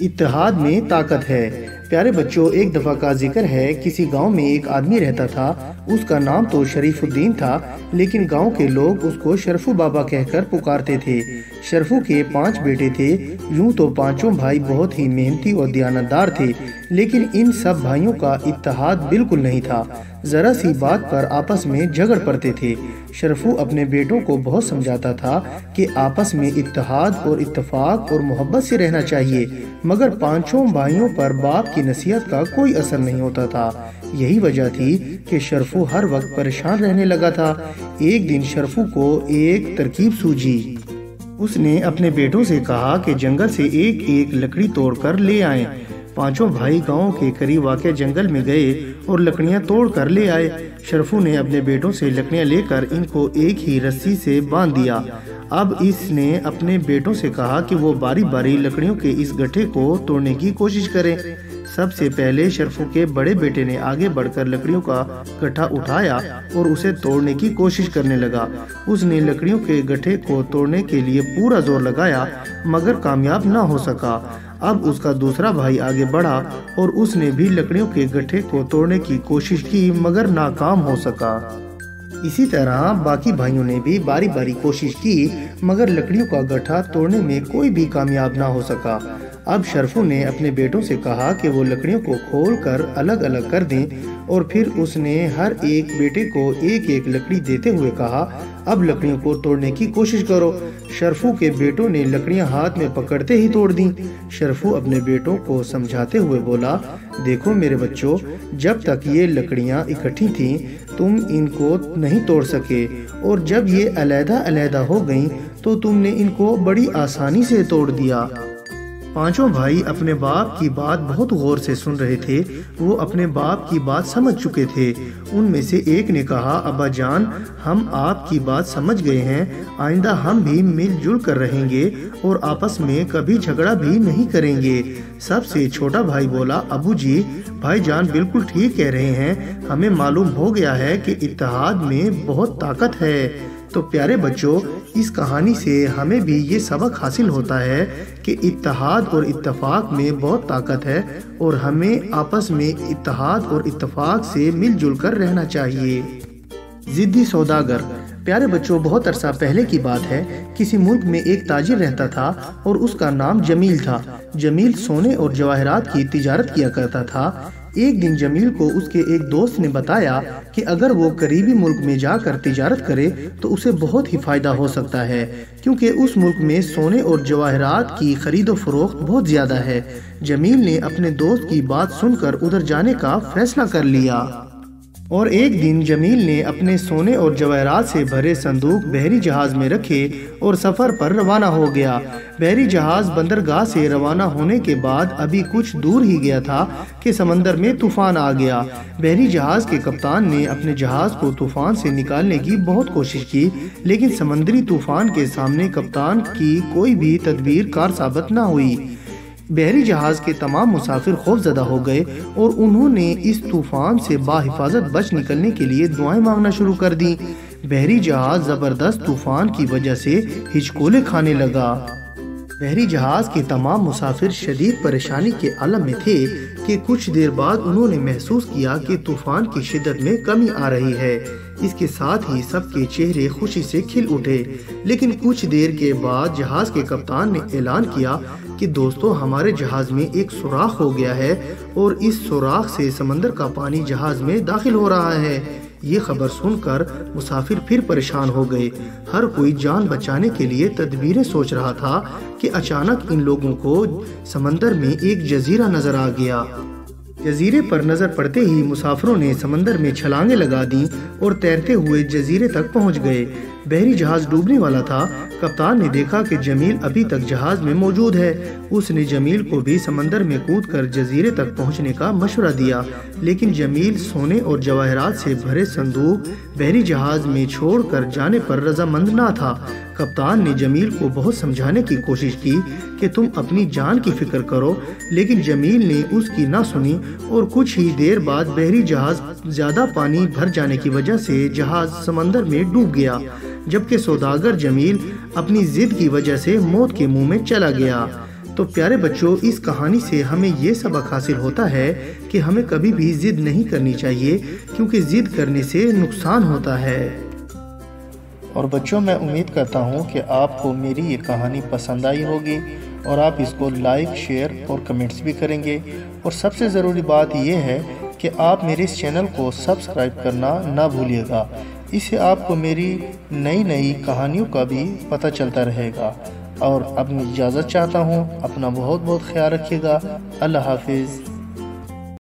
اتحاد میں طاقت ہے۔ پیارے بچوں، ایک دفعہ کا ذکر ہے، کسی گاؤں میں ایک آدمی رہتا تھا۔ اس کا نام تو شریف الدین تھا، لیکن گاؤں کے لوگ اس کو شرفو بابا کہہ کر پکارتے تھے۔ شرفو کے 5 بیٹے تھے۔ یوں تو 5 بھائی بہت ہی محنتی اور دیانتدار تھے، لیکن ان سب بھائیوں کا اتحاد بالکل نہیں تھا۔ ذرا سی بات پر آپس میں جھگڑ پڑتے تھے۔ شرفو اپنے بیٹوں کو بہت سمجھاتا تھا کہ آپس میں اتحاد اور اتفاق اور محبت سے رہنا چاہیے، مگر 5 بھائیوں پر باپ کی نصیحت کا کوئی اثر نہیں ہوتا تھا۔ یہی وجہ تھی کہ شرفو ہر وقت پریشان رہنے لگا تھا۔ ایک دن شرفو کو ایک ترکیب سوجھی۔ اس نے اپنے بیٹوں سے کہا کہ جنگل سے ایک ایک لکڑی توڑ کر لے آئیں۔ 5 بھائی گاؤں کے قریب واقع جنگل میں گئے اور لکڑیاں توڑ کر لے آئے۔ شرفو نے اپنے بیٹوں سے لکڑیاں لے کر ان کو ایک ہی رسی سے باندھ دیا۔ اب اس نے اپنے بیٹوں سے کہا کہ وہ باری باری لکڑیوں کے اس گٹھے کو توڑنے کی کوشش کریں۔ سب سے پہلے شرفو کے بڑے بیٹے نے آگے بڑھ کر لکڑیوں کا گٹھا اٹھایا اور اسے توڑنے کی کوشش کرنے لگا۔ اس نے لکڑیوں کے گٹھے کو توڑنے کے لیے پورا زور لگایا، مگر کامیاب نہ ہو سکا۔ اب اس کا دوسرا بھائی آگے بڑھا اور اس نے بھی لکڑیوں کے گٹھے کو توڑنے کی کوشش کی، مگر ناکام ہو سکا۔ اسی طرح باقی بھائیوں نے بھی باری باری کوشش کی، مگر لکڑیوں کا گٹھا توڑنے میں کوئی بھی کامیاب نہ ہو سکا۔ اب شرفو نے اپنے بیٹوں سے کہا کہ وہ لکڑیوں کو کھول کر الگ الگ کر دیں، اور پھر اس نے ہر ایک بیٹے کو ایک ایک لکڑی دیتے ہوئے کہا، اب لکڑیوں کو توڑنے کی کوشش کرو۔ شرفو کے بیٹوں نے لکڑیاں ہاتھ میں پکڑتے ہی توڑ دیں۔ شرفو اپنے بیٹوں کو سمجھاتے ہوئے بولا، دیکھو میرے بچوں، جب تک یہ لکڑیاں اکٹھی تھیں تم ان کو نہیں توڑ سکے، اور جب یہ علیحدہ علیحدہ ہو گئیں تو تم نے ان کو بڑی آسانی سے توڑ دیا۔ 5 بھائی اپنے باپ کی بات بہت غور سے سن رہے تھے۔ وہ اپنے باپ کی بات سمجھ چکے تھے۔ ان میں سے ایک نے کہا، ابا جان، ہم آپ کی بات سمجھ گئے ہیں، آئندہ ہم بھی مل جل کر رہیں گے اور آپس میں کبھی جھگڑا بھی نہیں کریں گے۔ سب سے چھوٹا بھائی بولا، ابو جی، بھائی جان بالکل ٹھیک کہہ رہے ہیں، ہمیں معلوم ہو گیا ہے کہ اتحاد میں بہت طاقت ہے۔ تو پیارے بچوں، اس کہانی سے ہمیں بھی یہ سبق حاصل ہوتا ہے کہ اتحاد اور اتفاق میں بہت طاقت ہے، اور ہمیں آپس میں اتحاد اور اتفاق سے مل جل کر رہنا چاہیے۔ ضدی سوداگر۔ پیارے بچوں، بہت عرصہ پہلے کی بات ہے، کسی ملک میں ایک تاجر رہتا تھا اور اس کا نام جمیل تھا۔ جمیل سونے اور جواہرات کی تجارت کیا کرتا تھا۔ ایک دن جمیل کو اس کے ایک دوست نے بتایا کہ اگر وہ قریبی ملک میں جا کر تجارت کرے تو اسے بہت ہی فائدہ ہو سکتا ہے، کیونکہ اس ملک میں سونے اور جواہرات کی خرید و فروخت بہت زیادہ ہے۔ جمیل نے اپنے دوست کی بات سن کر ادھر جانے کا فیصلہ کر لیا، اور ایک دن جمیل نے اپنے سونے اور جواہرات سے بھرے صندوق بحری جہاز میں رکھے اور سفر پر روانہ ہو گیا۔ بحری جہاز بندرگاہ سے روانہ ہونے کے بعد ابھی کچھ دور ہی گیا تھا کہ سمندر میں طوفان آ گیا۔ بحری جہاز کے کپتان نے اپنے جہاز کو طوفان سے نکالنے کی بہت کوشش کی، لیکن سمندری طوفان کے سامنے کپتان کی کوئی بھی تدبیر کار ثابت نہ ہوئی۔ بحری جہاز کے تمام مسافر خوف زدہ ہو گئے اور انہوں نے اس طوفان سے بحفاظت بچ نکلنے کے لیے دعائیں مانگنا شروع کر دیں۔ بحری جہاز زبردست طوفان کی وجہ سے ہچکولے کھانے لگا۔ بحری جہاز کے تمام مسافر شدید پریشانی کے عالم میں تھے کہ کچھ دیر بعد انہوں نے محسوس کیا کہ طوفان کی شدت میں کمی آ رہی ہے۔ اس کے ساتھ ہی سب کے چہرے خوشی سے کھل اٹھے، لیکن کچھ دیر کے بعد جہاز کے کپتان نے اعلان کیا کہ دوستو، ہمارے جہاز میں ایک سوراخ ہو گیا ہے اور اس سوراخ سے سمندر کا پانی جہاز میں داخل ہو رہا ہے۔ یہ خبر سن کر مسافر پھر پریشان ہو گئے۔ ہر کوئی جان بچانے کے لیے تدبیریں سوچ رہا تھا کہ اچانک ان لوگوں کو سمندر میں ایک جزیرہ نظر آ گیا۔ جزیرے پر نظر پڑتے ہی مسافروں نے سمندر میں چھلانگیں لگا دیں اور تیرتے ہوئے جزیرے تک پہنچ گئے۔ بحری جہاز ڈوبنے والا تھا۔ کپتان نے دیکھا کہ جمیل ابھی تک جہاز میں موجود ہے۔ اس نے جمیل کو بھی سمندر میں کود کر جزیرے تک پہنچنے کا مشورہ دیا، لیکن جمیل سونے اور جواہرات سے بھرے صندوق بحری جہاز میں چھوڑ کر جانے پر رضامند نہ تھا۔ کپتان نے جمیل کو بہت سمجھانے کی کوشش کی کہ تم اپنی جان کی فکر کرو، لیکن جمیل نے اس کی نہ سنی اور کچھ ہی دیر بعد بحری جہاز زیادہ پانی بھر جانے کی وجہ سے جہاز سمندر میں ڈوب گیا، جبکہ سوداگر جمیل اپنی ضد کی وجہ سے موت کے منہ میں چلا گیا۔ تو تو پیارے بچوں، اس کہانی سے ہمیں یہ سبق حاصل ہوتا ہے کہ ہمیں کبھی بھی ضد نہیں کرنی چاہیے، کیونکہ ضد کرنے سے نقصان ہوتا ہے۔ اور بچوں، میں امید کرتا ہوں کہ آپ کو میری یہ کہانی پسند آئی ہوگی اور آپ اس کو لائک، شیئر اور کمنٹس بھی کریں گے۔ اور سب سے ضروری بات یہ ہے کہ آپ میرے اس چینل کو سبسکرائب کرنا نہ بھولیے گا، اس سے آپ کو میری نئی کہانیوں کا بھی پتہ چلتا رہے گا۔ اور اب میں اجازت چاہتا ہوں، اپنا بہت خیال رکھیے گا۔ اللہ حافظ۔